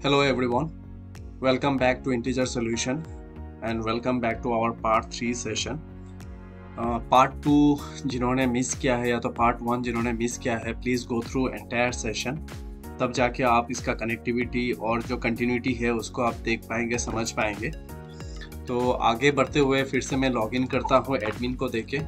Hello everyone, welcome back to Integer Solution and welcome back to our part 3 session. Part 2 जिन्होंने miss किया है या तो part 1 जिन्होंने मिस किया है, please go through entire session, तब जाके आप इसका कनेक्टिविटी और जो कंटिन्यूटी है उसको आप देख पाएंगे, समझ पाएंगे। तो आगे बढ़ते हुए फिर से मैं लॉगिन करता हूँ एडमिन को देके।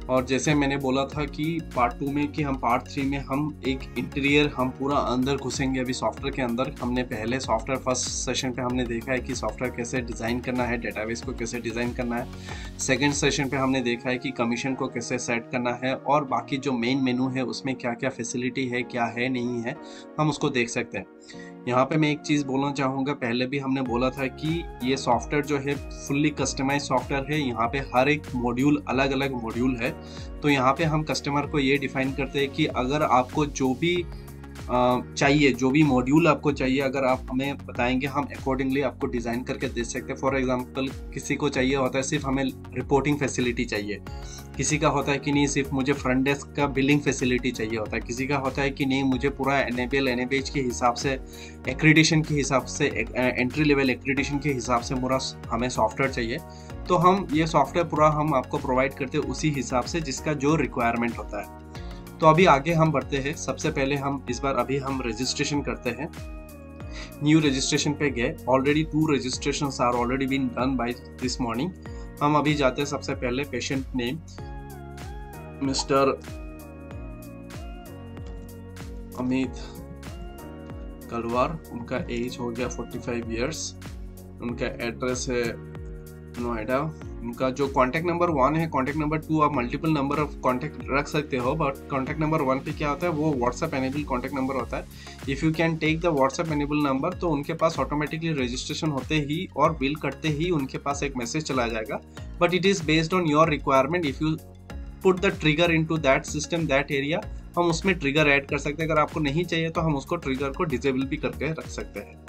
और जैसे मैंने बोला था कि पार्ट 2 में कि हम पार्ट 3 में हम एक इंटीरियर हम पूरा अंदर घुसेंगे। अभी सॉफ्टवेयर के अंदर हमने पहले सॉफ्टवेयर फर्स्ट सेशन पे हमने देखा है कि सॉफ्टवेयर कैसे डिज़ाइन करना है, डेटाबेस को कैसे डिज़ाइन करना है। सेकंड सेशन पे हमने देखा है कि कमीशन को कैसे सेट करना है और बाकी जो मेन मेनू है उसमें क्या क्या फैसिलिटी है, क्या है नहीं है, हम उसको देख सकते हैं। यहाँ पे मैं एक चीज़ बोलना चाहूँगा, पहले भी हमने बोला था कि ये सॉफ्टवेयर जो है फुल्ली कस्टमाइज सॉफ्टवेयर है। यहाँ पे हर एक मॉड्यूल अलग अलग मॉड्यूल है। तो यहाँ पे हम कस्टमर को ये डिफाइन करते हैं कि अगर आपको जो भी चाहिए, जो भी मॉड्यूल आपको चाहिए, अगर आप हमें बताएंगे हम अकॉर्डिंगली आपको डिज़ाइन करके दे सकते हैं। फॉर एग्जांपल किसी को चाहिए होता है सिर्फ हमें रिपोर्टिंग फैसिलिटी चाहिए, किसी का होता है कि नहीं सिर्फ मुझे फ्रंट डेस्क का बिलिंग फैसिलिटी चाहिए होता है, किसी का होता है कि नहीं मुझे पूरा एनएबीएल के हिसाब से, एक्रीडिशन के हिसाब से, एंट्री लेवल एक्रीडिशन के हिसाब से पूरा हमें सॉफ्टवेयर चाहिए। तो हम ये सॉफ्टवेयर पूरा हम आपको प्रोवाइड करते हैं उसी हिसाब से जिसका जो रिक्वायरमेंट होता है। तो अभी आगे हम बढ़ते हैं। सबसे पहले हम इस बार अभी हम रजिस्ट्रेशन करते हैं। न्यू रजिस्ट्रेशन पे गए, already 2 registrations are already been done by this morning. हम अभी जाते हैं सबसे पहले patient name mister Amit Kalwar, उनका एज हो गया 45 ईयर्स, उनका एड्रेस है नोएडा। उनका जो कॉन्टैक्ट नंबर 1 है, कॉन्टैक्ट नंबर 2 आप मल्टीपल नंबर ऑफ कॉन्टैक्ट रख सकते हो, बट कॉन्टैक्ट नंबर 1 पे क्या होता है वो व्हाट्सएप एनेबल कॉन्टैक्ट नंबर होता है। If you can take the WhatsApp enable number तो उनके पास ऑटोमेटिकली रजिस्ट्रेशन होते ही और बिल करते ही उनके पास एक मैसेज चला जाएगा, but it is based on your requirement. If you put the trigger into that system that area, हम उसमें ट्रिगर ऐड कर सकते हैं। अगर आपको नहीं चाहिए तो हम उसको ट्रिगर को डिसेबल भी करके रख सकते हैं।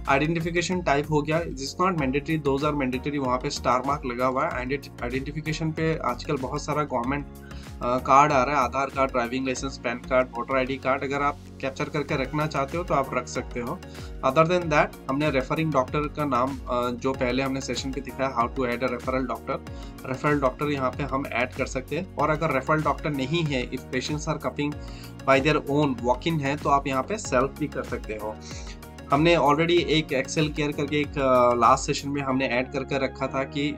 आइडेंटिफिकेशन टाइप हो गया, it's not mandatory, those are mandatory, वहाँ पे स्टार मार्क लगा हुआ है। आइडेंटिफिकेशन पे आजकल बहुत सारा गवर्नमेंट कार्ड आ रहा है, Aadhaar card, driving licence, PAN card, voter ID card, अगर आप कैप्चर करके रखना चाहते हो तो आप रख सकते हो। अदर देन दैट हमने रेफरिंग डॉक्टर का नाम जो पहले हमने सेशन पे दिखाया, how to add a referral doctor यहाँ पे हम ऐड कर सकते हैं। और अगर रेफरल डॉक्टर नहीं है, if patients are coming by their own, walk in है, तो आप यहाँ पे सेल्फ भी कर सकते हो। हमने ऑलरेडी एक एक्सेल केयर करके एक लास्ट सेशन में हमने ऐड करके रखा था कि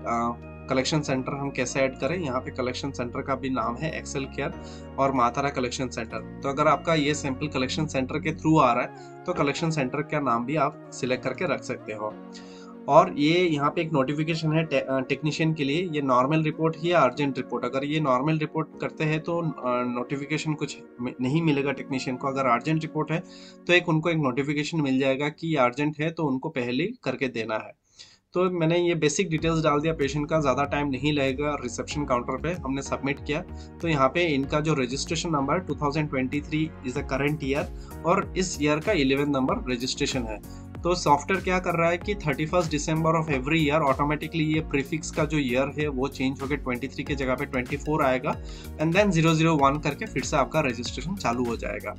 कलेक्शन सेंटर हम कैसे ऐड करें। यहाँ पे कलेक्शन सेंटर का भी नाम है एक्सेल केयर और मातारा कलेक्शन सेंटर। तो अगर आपका ये सैंपल कलेक्शन सेंटर के थ्रू आ रहा है तो कलेक्शन सेंटर का नाम भी आप सिलेक्ट करके रख सकते हो। और ये यहाँ पे एक नोटिफिकेशन है टेक्नीशियन के लिए, ये नॉर्मल रिपोर्ट ही या अर्जेंट रिपोर्ट। अगर ये नॉर्मल रिपोर्ट करते हैं तो नोटिफिकेशन कुछ नहीं मिलेगा टेक्नीशियन को। अगर अर्जेंट रिपोर्ट है तो उनको एक नोटिफिकेशन मिल जाएगा कि अर्जेंट है, तो उनको पहले करके देना है। तो मैंने ये बेसिक डिटेल्स डाल दिया पेशेंट का, ज़्यादा टाइम नहीं लगेगा। रिसेप्शन काउंटर पे हमने सबमिट किया, तो यहाँ पे इनका जो registration number 2023 is the current year और इस ईयर का 11 नंबर रजिस्ट्रेशन है। तो सॉफ्टवेयर क्या कर रहा है कि 31 December of every year automatically ये प्रीफिक्स का जो ईयर है वो चेंज होकर 23 की जगह पे 24 आएगा एंड देन 001 करके फिर से आपका रजिस्ट्रेशन चालू हो जाएगा।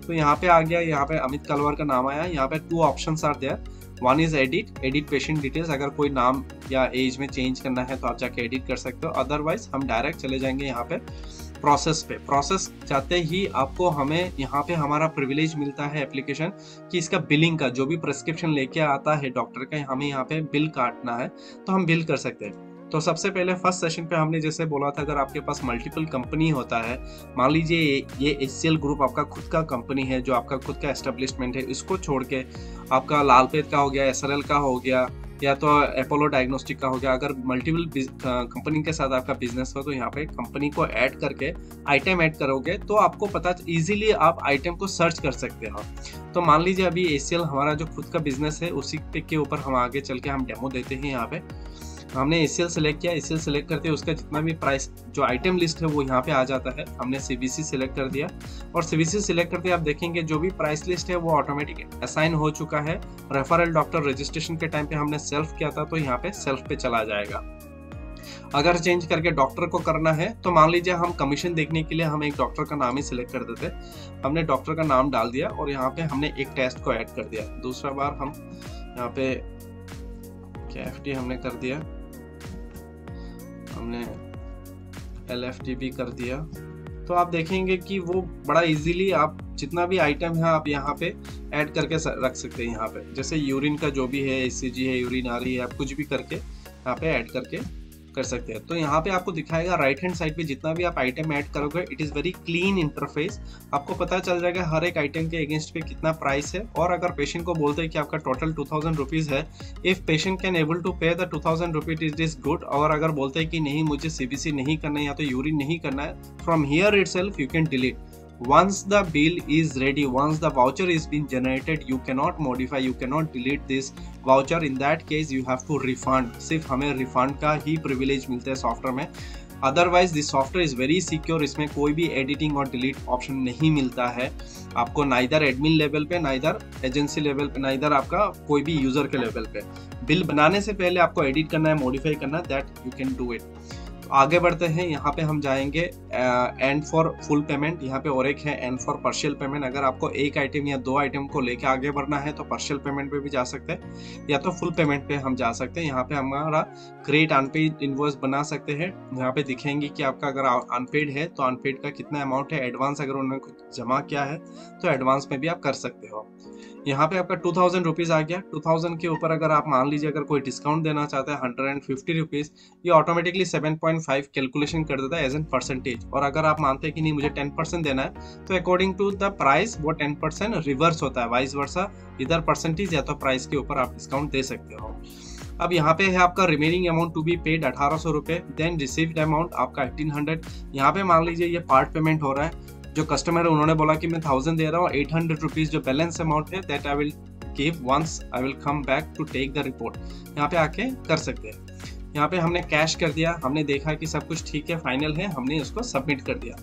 तो यहाँ पे आ गया, यहाँ पे अमित कलवार का नाम आया। यहाँ पे 2 options are there, one is edit patient details. अगर कोई नाम या एज में चेंज करना है तो आप जाके एडिट कर सकते हो, अदरवाइज हम डायरेक्ट चले जाएंगे यहाँ पे प्रोसेस पे। प्रोसेस जाते ही आपको हमें यहाँ पे हमारा प्रिविलेज मिलता है एप्लीकेशन कि इसका बिलिंग का जो भी प्रेस्क्रिप्शन लेके आता है डॉक्टर का, हमें यहाँ पे बिल काटना है तो हम बिल कर सकते हैं। तो सबसे पहले फर्स्ट सेशन पे हमने जैसे बोला था, अगर आपके पास मल्टीपल कंपनी होता है, मान लीजिए ये एचसीएल ग्रुप आपका खुद का कंपनी है, जो आपका खुद का एस्टेब्लिशमेंट है, इसको छोड़ के आपका लालपेट का हो गया, एसआरएल का हो गया, या तो अपोलो डायग्नोस्टिक का हो गया, अगर मल्टीपल कंपनी के साथ आपका बिजनेस हो तो यहाँ पे कंपनी को ऐड करके आइटम ऐड करोगे तो आपको पता इजीली आप आइटम को सर्च कर सकते हो। तो मान लीजिए अभी एचसीएल हमारा जो खुद का बिजनेस है उसी के ऊपर हम आगे चल के हम डेमो देते हैं। यहाँ पे हमने एचसीएल सेलेक्ट किया, एचसीएल सेलेक्ट करते उसका जितना भी प्राइस जो आइटम लिस्ट है वो यहाँ पे आ जाता है। हमने सीबीसी सेलेक्ट कर दिया और सीबीसी सेलेक्ट करते आप देखेंगे जो भी प्राइस लिस्ट है वो ऑटोमेटिक असाइन हो चुका है। रेफरल डॉक्टर रजिस्ट्रेशन के टाइम पे हमने सेल्फ किया था तो यहाँ पे सेल्फ पे चला जाएगा। अगर चेंज करके डॉक्टर को करना है तो मान लीजिए हम कमीशन देखने के लिए हम एक डॉक्टर का नाम ही सिलेक्ट कर देते, हमने डॉक्टर का नाम डाल दिया और यहाँ पे हमने एक टेस्ट को ऐड कर दिया। दूसरा बार हम यहाँ पे KFT हमने कर दिया, हमने LFT भी कर दिया। तो आप देखेंगे कि वो बड़ा इजीली आप जितना भी आइटम है आप यहाँ पे ऐड करके रख सकते हैं। यहाँ पे जैसे यूरिन का जो भी है, ECG है, यूरिन आ रही है, आप कुछ भी करके यहाँ पे ऐड करके कर सकते हैं। तो यहाँ पे आपको दिखाएगा राइट हैंड साइड पे जितना भी आप आइटम ऐड करोगे, it is very clean interface. आपको पता चल जाएगा हर एक आइटम के अगेंस्ट पे कितना प्राइस है। और अगर पेशेंट को बोलते हैं कि आपका टोटल 2000 रुपीज़ है, if patient can able to pay the 2000 rupees it is good. और अगर बोलते हैं कि नहीं मुझे CBC नहीं करना है या तो यूरिन नहीं करना है, from here itself you can delete. Once the bill is ready, once the voucher is being generated, you cannot modify, you cannot delete this voucher. In that case you have to refund। सिर्फ हमें refund का ही privilege मिलता है software में। Otherwise this software is very secure, इसमें कोई भी editing और डिलीट ऑप्शन नहीं मिलता है आपको, नाइदर एडमिन लेवल पे, नाइदर एजेंसी लेवल पे, नाइदर आपका कोई भी यूजर के लेवल पे। बिल बनाने से पहले आपको एडिट करना है, मॉडिफाई करना है, that you can do it. आगे बढ़ते हैं, यहाँ पे हम जाएंगे एंड फॉर फुल पेमेंट। यहाँ पे और एक है एंड फॉर पार्शियल पेमेंट। अगर आपको एक आइटम या दो आइटम को लेके आगे बढ़ना है तो पार्शियल पेमेंट पे भी जा सकते हैं या तो फुल पेमेंट पे हम जा सकते हैं। यहाँ पे हमारा क्रिएट अनपेड इनवॉइस बना सकते हैं। यहाँ पे दिखेंगे कि आपका अगर अनपेड है तो अनपेड का कितना अमाउंट है, एडवांस अगर उन्होंने कुछ जमा किया है तो एडवांस में भी आप कर सकते हो। यहाँ पे आपका 2000 रुपीज़ आ गया। 2000 के ऊपर अगर आप मान लीजिए अगर कोई डिस्काउंट देना चाहता है 150 रुपीज़, ये ऑटोमेटिकली 7.5 कैलकुलेशन कर देता है एज एन परसेंटेज। और अगर आप मानते हैं कि नहीं मुझे 10% देना है तो अकॉर्डिंग टू द प्राइस वो 10% रिवर्स होता है, वाइस वर्सा, इधर परसेंटेज या तो प्राइस के ऊपर आप डिस्काउंट दे सकते हो। अब यहाँ पे है आपका remaining amount to be paid 1800 रुपये, देन रिसीव्ड अमाउंट आपका 1800। यहाँ पे मान लीजिए ये पार्ट पेमेंट हो रहा है, जो कस्टमर है उन्होंने बोला कि मैं 1000 दे रहा हूँ, 800 रुपीज़ जो बैलेंस अमाउंट है that I will give once I will come back to take the report. यहाँ पे आके कर सकते हैं। यहाँ पे हमने कैश कर दिया, हमने देखा कि सब कुछ ठीक है, फाइनल है, हमने उसको सबमिट कर दिया।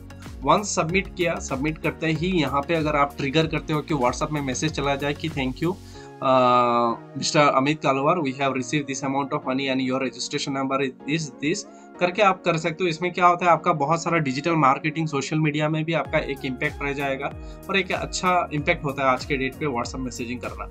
वंस सबमिट किया, सबमिट करते ही यहाँ पे अगर आप ट्रिगर करते हो कि व्हाट्सएप में मैसेज चला जाए कि thank you mister Amit Kalwar, we have receive this amount of money and your registration number is this करके आप कर सकते हो। इसमें क्या होता है, आपका बहुत सारा डिजिटल मार्केटिंग, सोशल मीडिया में भी आपका एक इम्पैक्ट रह जाएगा और एक अच्छा इम्पैक्ट होता है आज के डेट पे व्हाट्सएप मैसेजिंग करना।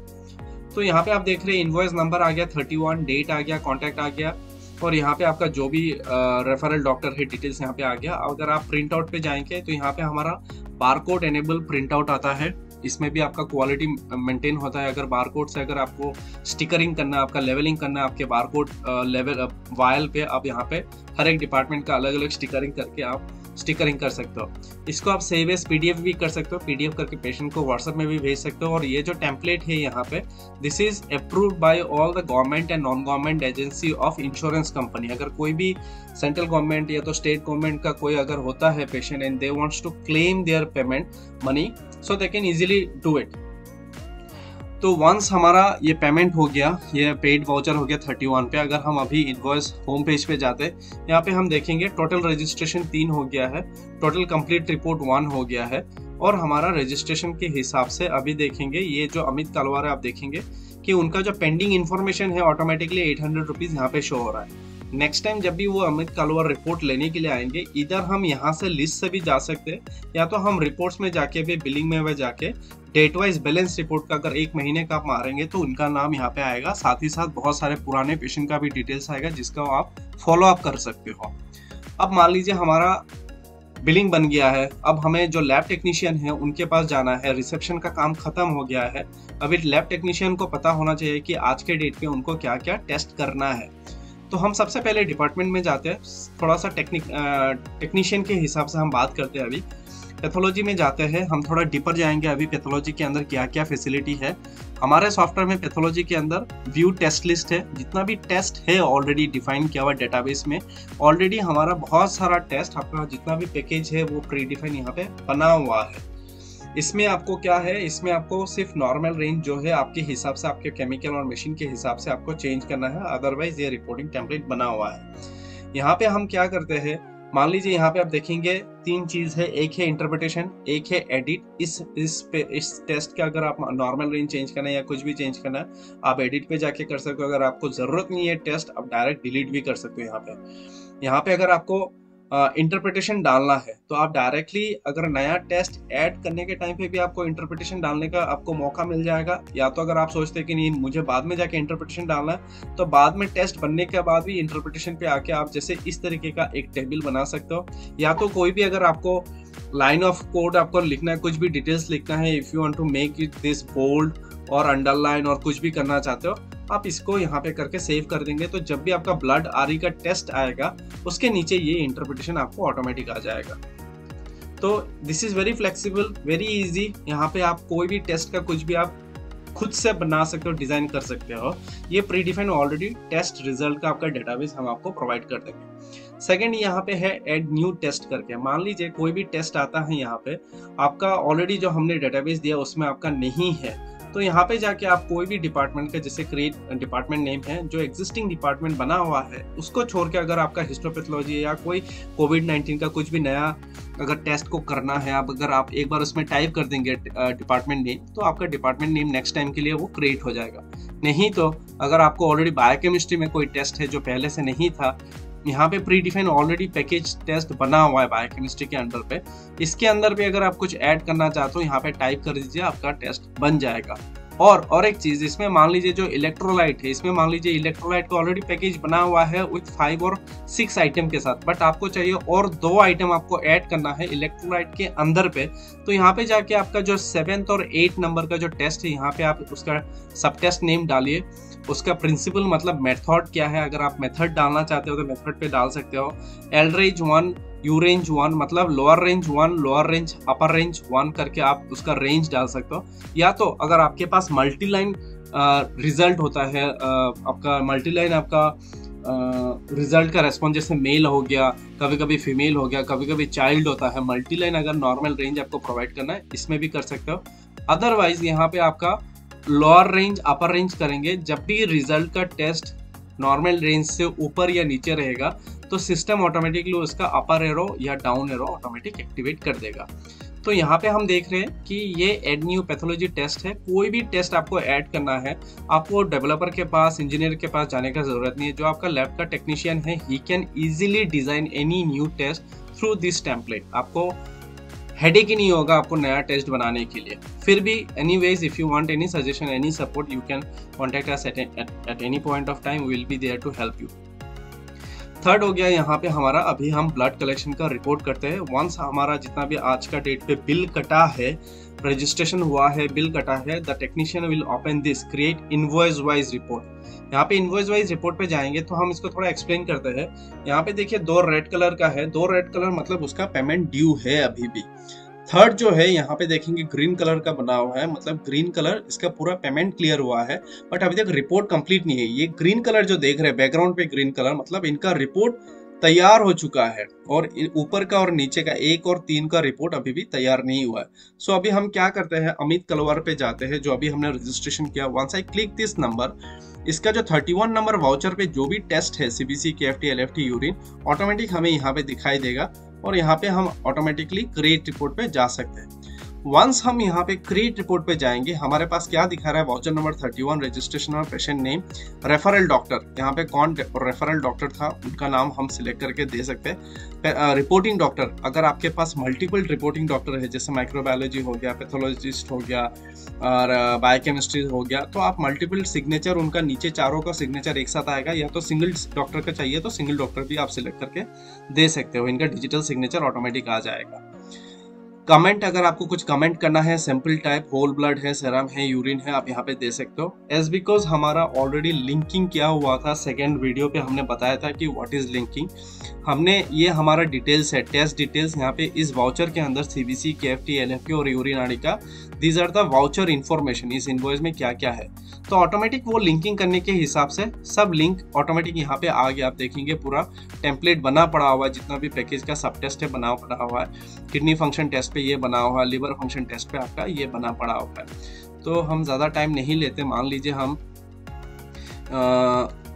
तो यहाँ पे आप देख रहे हैं इनवॉइस नंबर आ गया 31, डेट आ गया, कॉन्टैक्ट आ गया और यहाँ पे आपका जो भी रेफरल डॉक्टर है डिटेल्स यहाँ पे आ गया। अगर आप प्रिंट आउट पे जाएंगे तो यहाँ पे हमारा बारकोड एनेबल प्रिंट आउट आता है, इसमें भी आपका क्वालिटी मेंटेन होता है। अगर बारकोड से अगर आपको स्टिकरिंग करना है, आपका लेवलिंग करना है आपके बारकोड लेवल वायल पे, आप यहाँ पे हर एक डिपार्टमेंट का अलग अलग स्टिकरिंग करके आप स्टिकरिंग कर सकते हो। इसको आप सेव एज PDF भी कर सकते हो, PDF करके पेशेंट को व्हाट्सएप में भी भेज सकते हो। और ये जो टेम्पलेट है यहाँ पे, this is approved by all the government and non government agency of insurance company. अगर कोई भी सेंट्रल गवर्नमेंट या तो स्टेट गवर्नमेंट का कोई अगर होता है patient and they wants to claim their payment money, so they can easily do it. तो वंस हमारा ये पेमेंट हो गया, ये पेड वाउचर हो गया 31 पे, अगर हम अभी इनवॉइस होम पेज पे जाते, यहाँ पे हम देखेंगे टोटल रजिस्ट्रेशन 3 हो गया है, टोटल कंप्लीट रिपोर्ट 1 हो गया है। और हमारा रजिस्ट्रेशन के हिसाब से अभी देखेंगे ये जो अमित कालवार है, आप देखेंगे कि उनका जो पेंडिंग इन्फॉर्मेशन है ऑटोमेटिकली 800 रुपीज़ यहाँ पे शो हो रहा है। नेक्स्ट टाइम जब भी वो अमित कालवार रिपोर्ट लेने के लिए आएंगे, इधर हम यहाँ से लिस्ट से भी जा सकते हैं या तो हम रिपोर्ट्स में जाके भी बिलिंग में जाके डेट वाइज बैलेंस रिपोर्ट का अगर 1 महीने का आप मारेंगे तो उनका नाम यहाँ पे आएगा, साथ ही साथ बहुत सारे पुराने पेशेंट का भी डिटेल्स आएगा जिसका आप फॉलो अप कर सकते हो। अब मान लीजिए हमारा बिलिंग बन गया है, अब हमें जो लैब टेक्नीशियन है उनके पास जाना है, रिसेप्शन का काम खत्म हो गया है। अभी लैब टेक्नीशियन को पता होना चाहिए कि आज के डेट पे उनको क्या क्या टेस्ट करना है। तो हम सबसे पहले डिपार्टमेंट में जाते हैं, थोड़ा सा टेक्नीशियन के हिसाब से हम बात करते हैं। अभी पैथोलॉजी में जाते हैं, हम थोड़ा डीपर जाएंगे अभी पैथोलॉजी के अंदर क्या क्या फैसिलिटी है। हमारे सॉफ्टवेयर में पैथोलॉजी के अंदर व्यू टेस्ट लिस्ट है, जितना भी टेस्ट है ऑलरेडी डिफाइन किया हुआ डेटाबेस में। ऑलरेडी हमारा बहुत सारा टेस्ट, आपका जितना भी पैकेज है वो प्री डिफाइन यहाँ पे बना हुआ है। इसमें आपको क्या है, इसमें आपको सिर्फ नॉर्मल रेंज जो है आपके हिसाब से, आपके केमिकल और मशीन के हिसाब से आपको चेंज करना है, अदरवाइज ये रिपोर्टिंग टेम्पलेट बना हुआ है। यहाँ पे हम क्या करते हैं, मान लीजिए यहाँ पे आप देखेंगे 3 चीज है, एक है इंटरप्रिटेशन, एक है एडिट। इस टेस्ट का अगर आप नॉर्मल रेंज चेंज करना है या कुछ भी चेंज करना है, आप एडिट पे जाके कर सकते हो। अगर आपको जरूरत नहीं है टेस्ट, आप डायरेक्ट डिलीट भी कर सकते हो यहाँ पे। यहाँ पे अगर आपको इंटरप्रिटेशन डालना है तो आप डायरेक्टली अगर नया टेस्ट ऐड करने के टाइम पे भी आपको इंटरप्रिटेशन डालने का आपको मौका मिल जाएगा, या तो अगर आप सोचते हैं कि नहीं मुझे बाद में जाके इंटरप्रिटेशन डालना है तो बाद में टेस्ट बनने के बाद भी इंटरप्रिटेशन पे आके आप जैसे इस तरीके का एक टेबल बना सकते हो। या तो कोई भी अगर आपको लाइन ऑफ कोड आपको लिखना है, कुछ भी डिटेल्स लिखना है, if you want to make it this bold और अंडरलाइन और कुछ भी करना चाहते हो, आप इसको यहाँ पे करके सेव कर देंगे तो जब भी आपका ब्लड आरई का टेस्ट आएगा उसके नीचे ये इंटरप्रिटेशन आपको ऑटोमेटिक आ जाएगा। तो this is very flexible, very easy. यहाँ पे आप कोई भी टेस्ट का कुछ भी आप खुद से बना सकते हो, डिजाइन कर सकते हो। ये pre define already test result का आपका डेटाबेस हम आपको प्रोवाइड कर देंगे। सेकंड यहाँ पे है ऐड न्यू टेस्ट करके। मान लीजिए कोई भी टेस्ट आता है यहाँ पे, आपका ऑलरेडी जो हमने डेटाबेस दिया उसमें आपका नहीं है, तो यहाँ पे जाके आप कोई भी डिपार्टमेंट का, जैसे क्रिएट डिपार्टमेंट नेम है, जो एग्जिस्टिंग डिपार्टमेंट बना हुआ है उसको छोड़ के अगर आपका हिस्टोपैथोलॉजी या कोई कोविड-19 का कुछ भी नया अगर टेस्ट को करना है, अगर आप एक बार उसमें टाइप कर देंगे डिपार्टमेंट नेम, तो आपका डिपार्टमेंट नेम नेक्स्ट टाइम के लिए वो क्रिएट हो जाएगा। नहीं तो अगर आपको ऑलरेडी बायोकेमिस्ट्री में कोई टेस्ट है जो पहले से नहीं था, यहाँ पे pre define already package test बना हुआ है बायोकेमिस्ट्री के अंडर पे, इसके अंदर भी अगर आप कुछ ऐड करना चाहते हो यहाँ पे टाइप कर दीजिए, आपका टेस्ट बन जाएगा। और एक चीज, इसमें मान लीजिए जो इलेक्ट्रोलाइट है, इसमें मान लीजिए इलेक्ट्रोलाइट का ऑलरेडी पैकेज बना हुआ है विथ 5 और 6 आइटम के साथ, बट आपको चाहिए और 2 आइटम आपको ऐड करना है इलेक्ट्रोलाइट के अंदर पे। तो यहाँ पे जाके आपका जो 7th और 8 नंबर का जो टेस्ट है, यहाँ पे आप उसका सब टेस्ट नेम डालिए, उसका प्रिंसिपल मतलब मेथड क्या है, अगर आप मेथड डालना चाहते हो तो मेथड पे डाल सकते हो। एल रेंज 1, यू रेंज 1 मतलब लोअर रेंज 1, लोअर रेंज अपर रेंज 1 करके आप उसका रेंज डाल सकते हो। या तो अगर आपके पास मल्टी लाइन रिजल्ट होता है, आपका मल्टी लाइन आपका रिजल्ट का रेस्पॉन्स जैसे मेल हो गया, कभी कभी फीमेल हो गया, कभी कभी चाइल्ड होता है, मल्टी लाइन अगर नॉर्मल रेंज आपको प्रोवाइड करना है इसमें भी कर सकते हो। अदरवाइज यहाँ पे आपका लोअर रेंज अपर रेंज करेंगे, जब भी रिजल्ट का टेस्ट नॉर्मल रेंज से ऊपर या नीचे रहेगा तो सिस्टम ऑटोमेटिकली उसका अपर एरो या डाउन एरो ऑटोमेटिक एक्टिवेट कर देगा। तो यहाँ पे हम देख रहे हैं कि ये ऐड न्यू पैथोलॉजी टेस्ट है। कोई भी टेस्ट आपको ऐड करना है, आपको डेवलपर के पास, इंजीनियर के पास जाने का जरूरत नहीं है। जो आपका लैब का टेक्नीशियन है, he can easily design any new test through this template. आपको हेडेक ही नहीं होगा आपको नया टेस्ट बनाने के लिए। फिर भी anyways, if you want any suggestion, any support, you can contact us at any point of time, we will be there to help you. Third हो गया यहाँ पे हमारा, अभी हम ब्लड कलेक्शन का रिपोर्ट करते हैं। वंस हमारा जितना भी आज का डेट पे बिल कटा है, रजिस्ट्रेशन हुआ है, बिल कटा है, the technician will open this create invoice wise report. यहाँ पे इनवॉइस वाइज रिपोर्ट पे जाएंगे तो हम इसको थोड़ा एक्सप्लेन करते हैं। यहाँ पे देखिए 2 रेड कलर का है, 2 रेड कलर मतलब उसका पेमेंट ड्यू है अभी भी। थर्ड जो है यहाँ पे देखेंगे ग्रीन कलर का बना हुआ है, मतलब ग्रीन कलर इसका पूरा पेमेंट क्लियर हुआ है, बट अभी तक रिपोर्ट कंप्लीट नहीं है। ये ग्रीन कलर जो देख रहे हैं बैकग्राउंड पे ग्रीन कलर, मतलब इनका रिपोर्ट तैयार हो चुका है, और ऊपर का और नीचे का 1 और 3 का रिपोर्ट अभी भी तैयार नहीं हुआ है। सो अभी हम क्या करते हैं, अमित कलवर पे जाते हैं जो अभी हमने रजिस्ट्रेशन किया। Once I click this number, इसका जो 31 नंबर वाउचर पे जो भी टेस्ट है, CBC, KFT, LFT, urine, automatic हमें यहाँ पे दिखाई देगा और यहाँ पे हम ऑटोमेटिकली क्रिएट रिपोर्ट पे जा सकते हैं। वंस हम यहाँ पे क्रिएट रिपोर्ट पे जाएंगे, हमारे पास क्या दिखा रहा है, वाउचर नंबर 31, रजिस्ट्रेशन और पेशेंट नेम, रेफरल डॉक्टर, यहाँ पे कौन रेफरल डॉक्टर था उनका नाम हम सिलेक्ट करके दे सकते हैं। रिपोर्टिंग डॉक्टर, अगर आपके पास मल्टीपल रिपोर्टिंग डॉक्टर है, जैसे माइक्रोबायोलॉजी हो गया, पैथोलॉजिस्ट हो गया और बायोकेमिस्ट्री हो गया, तो आप मल्टीपल सिग्नेचर, उनका नीचे चारों का सिग्नेचर एक साथ आएगा, या तो सिंगल डॉक्टर का चाहिए तो सिंगल डॉक्टर भी आप सिलेक्ट करके दे सकते हो, इनका डिजिटल सिग्नेचर ऑटोमेटिक आ जाएगा। कमेंट, अगर आपको कुछ कमेंट करना है, सैंपल टाइप, होल ब्लड है, सेरम है, यूरिन है, आप यहाँ पे दे सकते हो। एज बिकॉज हमारा ऑलरेडी लिंकिंग किया हुआ था, सेकेंड वीडियो पे हमने बताया था कि व्हाट इज लिंकिंग। हमने ये हमारा डिटेल्स है, टेस्ट डिटेल्स यहाँ पे इस वाउचर के अंदर सीबीसी, केएफटी, एलएफटी और यूरिन आदि का, these are the voucher information, इस इनवॉइस में क्या क्या है। तो ऑटोमेटिक वो लिंकिंग करने के हिसाब से सब लिंक ऑटोमेटिक यहाँ पे आ गया। आप देखेंगे पूरा टेम्पलेट बना पड़ा हुआ है, जितना भी पैकेज का सब टेस्ट है बना पड़ा हुआ है। किडनी फंक्शन टेस्ट पे ये बना हुआ है, लिवर फंक्शन टेस्ट पे आपका ये बना पड़ा हुआ है। तो हम ज़्यादा टाइम नहीं लेते, मान लीजिए हम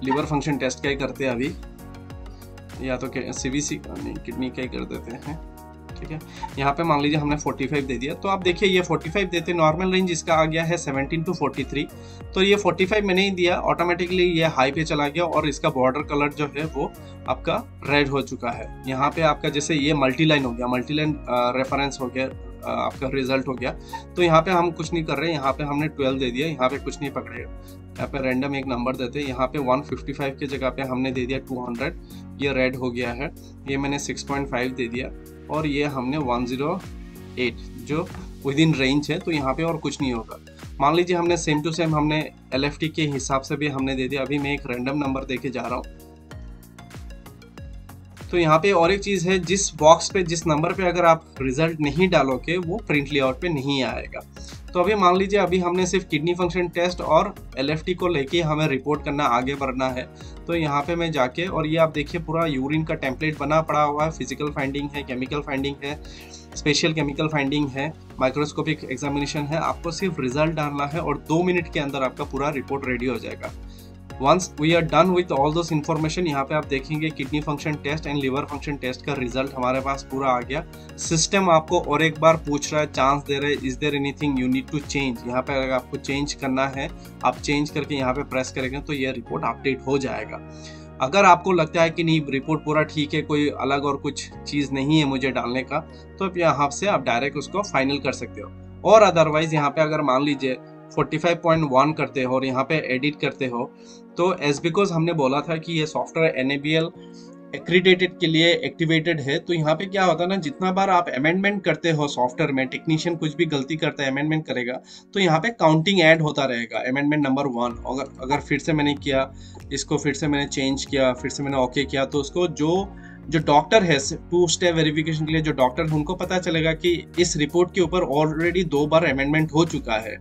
लिवर फंक्शन टेस्ट का ही करते हैं अभी, या तो सीबीसी नहीं, किडनी का ही कर देते हैं, ठीक है। यहाँ पे मान लीजिए हमने 45 दे दिया, तो आप देखिए ये 45 देते, नॉर्मल रेंज इसका आ गया है 17 to 43, तो ये 45 में नहीं दिया, ऑटोमेटिकली ये हाई पे चला गया और इसका बॉर्डर कलर जो है वो आपका रेड हो चुका है। यहाँ पे आपका जैसे ये मल्टी लाइन हो गया, मल्टी लाइन रेफरेंस हो गया, आपका रिजल्ट हो गया। तो यहाँ पे हम कुछ नहीं कर रहे, यहाँ पे हमने 12 दे दिया, यहाँ पे कुछ नहीं पकड़े, यहाँ पे रैंडम एक नंबर देते, यहाँ पे 155 के जगह पे हमने दे दिया 200, ये रेड हो गया है, ये मैंने 6.5 दे दिया और ये हमने 108 जो विद इन रेंज है, तो यहाँ पे और कुछ नहीं होगा। मान लीजिए हमने सेम टू सेम हमने LFT के हिसाब से भी हमने दे दिया। अभी मैं एक रैंडम नंबर देके जा रहा हूँ। तो यहाँ पे और एक चीज़ है, जिस बॉक्स पे जिस नंबर पे अगर आप रिजल्ट नहीं डालोगे वो प्रिंट लेआउट पे नहीं आएगा। तो अभी मान लीजिए अभी हमने सिर्फ किडनी फंक्शन टेस्ट और LFT को लेके हमें रिपोर्ट करना, आगे बढ़ना है। तो यहाँ पे मैं जाके, और ये आप देखिए पूरा यूरिन का टेम्पलेट बना पड़ा हुआ है, फिजिकल फाइंडिंग है, केमिकल फाइंडिंग है, स्पेशल केमिकल फाइंडिंग है, माइक्रोस्कोपिक एग्जामिनेशन है। आपको सिर्फ रिजल्ट डालना है और 2 मिनट के अंदर आपका पूरा रिपोर्ट रेडी हो जाएगा। Once we are done with all those information, यहाँ पे आप देखेंगे kidney function test and liver function test का रिजल्ट हमारे पास पूरा आ गया। सिस्टम आपको और एक बार पूछ रहा है, चांस दे रहे, is there anything you need to change. यहाँ पे अगर आपको चेंज करना है, आप चेंज करके यहाँ पे प्रेस करेंगे तो ये रिपोर्ट अपडेट हो जाएगा। अगर आपको लगता है कि नहीं रिपोर्ट पूरा ठीक है, कोई अलग और कुछ चीज़ नहीं है मुझे डालने का, तो आप यहाँ से आप डायरेक्ट उसको फाइनल कर सकते हो। और अदरवाइज यहाँ पे अगर मान लीजिए 45.1 करते हो और यहाँ पे एडिट करते हो, तो एज बिकॉज हमने बोला था कि ये सॉफ्टवेयर NABL एक्रीडेटेड के लिए एक्टिवेटेड है, तो यहाँ पे क्या होता है ना, जितना बार आप अमेंडमेंट करते हो सॉफ्टवेयर में, टेक्नीशियन कुछ भी गलती करता है, अमेंडमेंट करेगा, तो यहाँ पे काउंटिंग ऐड होता रहेगा। अमेंडमेंट नंबर 1 अगर फिर से मैंने किया, इसको फिर से मैंने चेंज किया, फिर से मैंने ओके किया, तो उसको जो डॉक्टर है 2 स्टेप वेरिफिकेशन के लिए जो डॉक्टर है, उनको पता चलेगा कि इस रिपोर्ट के ऊपर ऑलरेडी 2 बार अमेंडमेंट हो चुका है।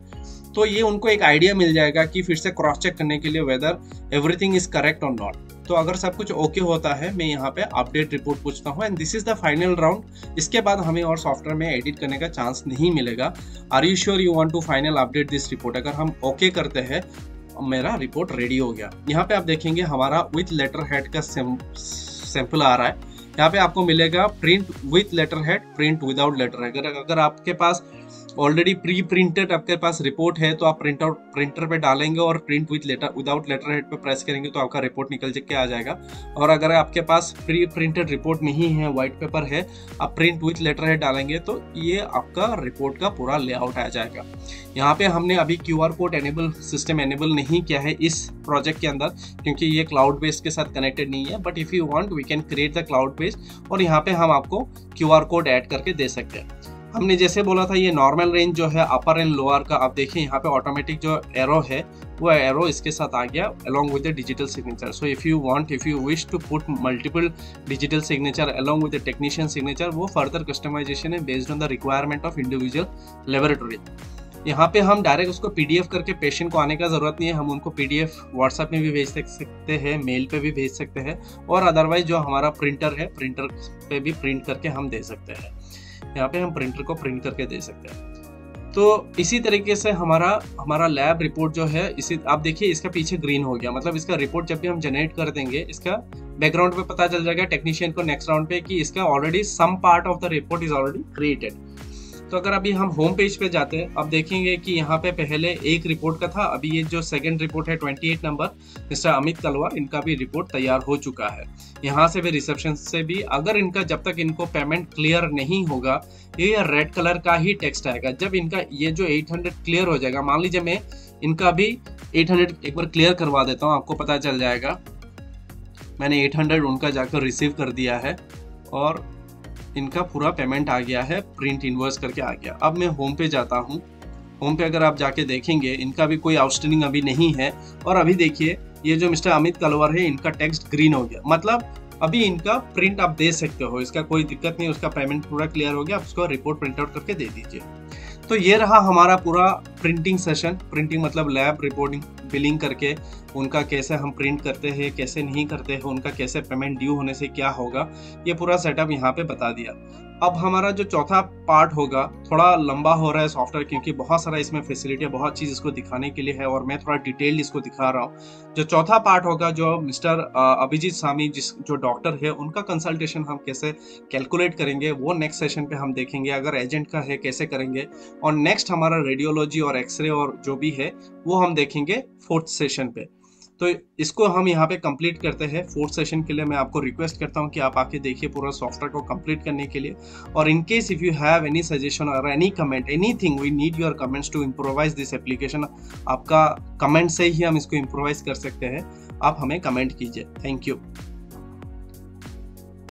तो ये उनको एक आइडिया मिल जाएगा कि फिर से क्रॉस चेक करने के लिए वेदर एवरीथिंग इज करेक्ट और नॉट। तो अगर सब कुछ ओके होता है, मैं यहाँ पे अपडेट रिपोर्ट पूछता हूँ and this is the final round. इसके बाद हमें और सॉफ्टवेयर में एडिट करने का चांस नहीं मिलेगा। Are you sure you want to final update this report? अगर हम ओके करते हैं, मेरा रिपोर्ट रेडी हो गया। यहाँ पे आप देखेंगे हमारा विथ लेटर हेड का सैंपल आ रहा है। यहाँ पे आपको मिलेगा print with letter head, print without letter head. अगर आपके पास ऑलरेडी प्री प्रिंटेड आपके पास रिपोर्ट है तो आप प्रिंटर पे डालेंगे और प्रिंट विदाउट लेटर हेड पे प्रेस करेंगे तो आपका रिपोर्ट निकल के आ जाएगा। और अगर आपके पास प्री प्रिंटेड रिपोर्ट नहीं है, व्हाइट पेपर है, आप प्रिंट विथ लेटर हेड डालेंगे तो ये आपका रिपोर्ट का पूरा लेआउट आ जाएगा। यहाँ पे हमने अभी QR कोड सिस्टम एनेबल नहीं किया है इस प्रोजेक्ट के अंदर, क्योंकि ये क्लाउड बेस्ड के साथ कनेक्टेड नहीं है। But if you want we can create the cloud based और यहाँ पे हम आपको QR कोड ऐड करके दे सकते हैं। हमने जैसे बोला था ये नॉर्मल रेंज जो है अपर एंड लोअर का, आप देखिए यहाँ पे ऑटोमेटिक जो एरो है वो एरो इसके साथ आ गया along with the digital signature. So if you wish to put multiple digital signature along with the technician signature, वो further customization है based on the requirement of individual laboratory. यहाँ पे हम डायरेक्ट उसको PDF करके पेशेंट को आने का ज़रूरत नहीं है, हम उनको PDF व्हाट्सएप में भी भेज सकते हैं, मेल पे भी भेज सकते हैं, और अदरवाइज जो हमारा प्रिंटर है, प्रिंटर पे भी प्रिंट करके हम दे सकते हैं। यहाँ पे हम प्रिंटर को प्रिंट करके दे सकते हैं। तो इसी तरीके से हमारा लैब रिपोर्ट जो है, इसी आप देखिए इसका पीछे ग्रीन हो गया, मतलब इसका रिपोर्ट जब भी हम जनरेट कर देंगे, इसका बैकग्राउंड पे पता चल जाएगा टेक्नीशियन को नेक्स्ट राउंड पे कि इसका already some part of the report is already created. तो अगर अभी हम होम पेज पे जाते हैं, अब देखेंगे कि यहाँ पे पहले एक रिपोर्ट का था, अभी ये जो सेकंड रिपोर्ट है 28 नंबर मिस्टर अमित तलवार, इनका भी रिपोर्ट तैयार हो चुका है। यहाँ से भी रिसेप्शन से भी, अगर इनका जब तक इनको पेमेंट क्लियर नहीं होगा, ये रेड कलर का ही टेक्स्ट आएगा। जब इनका ये जो 800 क्लियर हो जाएगा, मान लीजिए मैं इनका भी 800 एक बार क्लियर करवा देता हूँ, आपको पता चल जाएगा। मैंने 800 उनका जाकर रिसीव कर दिया है और इनका पूरा पेमेंट आ गया है, प्रिंट इनवॉइस करके आ गया। अब मैं होम पे जाता हूँ। होम पे अगर आप जाके देखेंगे, इनका भी कोई आउटस्टैंडिंग अभी नहीं है। और अभी देखिए ये जो मिस्टर अमित तलवार है, इनका टेक्स्ट ग्रीन हो गया, मतलब अभी इनका प्रिंट आप दे सकते हो, इसका कोई दिक्कत नहीं, उसका पेमेंट पूरा क्लियर हो गया। आप उसको रिपोर्ट प्रिंट आउट करके दे दीजिए। तो ये रहा हमारा पूरा प्रिंटिंग सेशन, प्रिंटिंग मतलब लैब रिपोर्टिंग बिलिंग करके उनका कैसे हम प्रिंट करते हैं, कैसे नहीं करते हैं, उनका कैसे पेमेंट ड्यू होने से क्या होगा, ये पूरा सेटअप यहाँ पे बता दिया। अब हमारा जो चौथा पार्ट होगा थोड़ा लंबा हो रहा है सॉफ्टवेयर, क्योंकि बहुत सारा इसमें फैसिलिटी है, बहुत चीज़ इसको दिखाने के लिए है और मैं थोड़ा डिटेल इसको दिखा रहा हूँ। जो चौथा पार्ट होगा, जो मिस्टर अभिजीत स्वामी जो डॉक्टर है उनका कंसल्टेशन हम कैसे कैलकुलेट करेंगे वो नेक्स्ट सेशन पे हम देखेंगे। अगर एजेंट का है कैसे करेंगे, और नेक्स्ट हमारा रेडियोलॉजी और एक्सरे और जो भी है वो हम देखेंगे फोर्थ सेशन पे। तो इसको हम यहाँ पे कंप्लीट करते हैं। फोर्थ सेशन के लिए मैं आपको रिक्वेस्ट करता हूँ कि आप आके देखिए पूरा सॉफ्टवेयर को कंप्लीट करने के लिए। और in case if you have any suggestion or any comment, anything, we need your comments to improvise this application. आपका कमेंट से ही हम इसको इम्प्रोवाइज कर सकते हैं, आप हमें कमेंट कीजिए। Thank you.